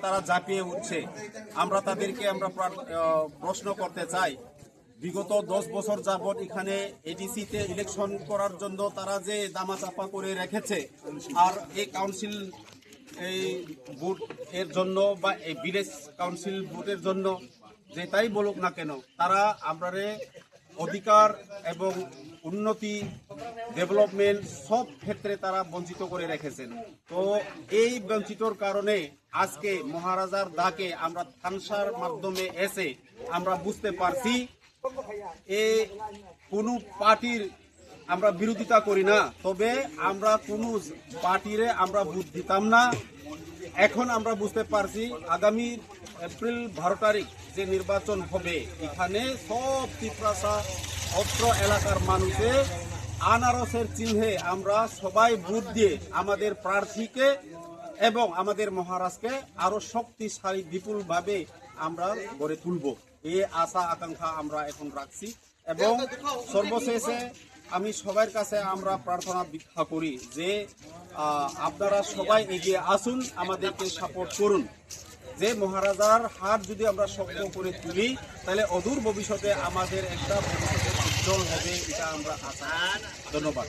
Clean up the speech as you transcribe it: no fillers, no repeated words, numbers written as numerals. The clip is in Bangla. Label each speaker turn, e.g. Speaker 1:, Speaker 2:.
Speaker 1: তারা ঝাঁপিয়ে উঠছে। আমরা তাদেরকে প্রশ্ন করতে চাই, বিগত 10 বছর যাবৎ এখানে এডিসিতে ইলেকশন করার জন্য তারা যে দামাচাপা করে রেখেছে, আর এই কাউন্সিল এই ভোট এর জন্য বা এই ভিলেজ কাউন্সিল ভোটের জন্য যেটাই বলুক না কেন, তারা আমরারে অধিকার এবং উন্নতি, ডেভেলপমেন্ট সব ক্ষেত্রে তারা বঞ্চিত করে রেখেছেন। তো এই বঞ্চিতর কারণে আজকে মহারাজার ডাকে আমরা থানসার মাধ্যমে এসে আমরা বুঝতে পারছি কোনো পার্টির আমরা বিরোধিতা করি না, তবে আমরা কোনো পার্টিরে আমরা ভোট দিতাম না। এখন আমরা বুঝতে পারছি আগামী এপ্রিল 12 তারিখ যে নির্বাচন হবে, এখানে সব তিপ্রাসা অত্র এলাকার মানুষে আনারসের চিহ্নে আমরা সবাই ভোট দিয়ে আমাদের প্রার্থীকে এবং আমাদের মহারাজকে আরো শক্তিশালী বিপুলভাবে আমরা গড়ে তুলব, এই আশা আকাঙ্ক্ষা আমরা এখন রাখছি। এবং সর্বশেষে আমি সবার কাছে আমরা প্রার্থনা ভিক্ষা করি যে আপনারা সবাই এগিয়ে আসুন, আমাদেরকে সাপোর্ট করুন। যে মহারাজার হাত যদি আমরা শক্ত করে তুলি, তাহলে অদূর ভবিষ্যতে আমাদের একটা ভবিষ্যতে উজ্জ্বল হবে, এটা আমরা আশা। ধন্যবাদ।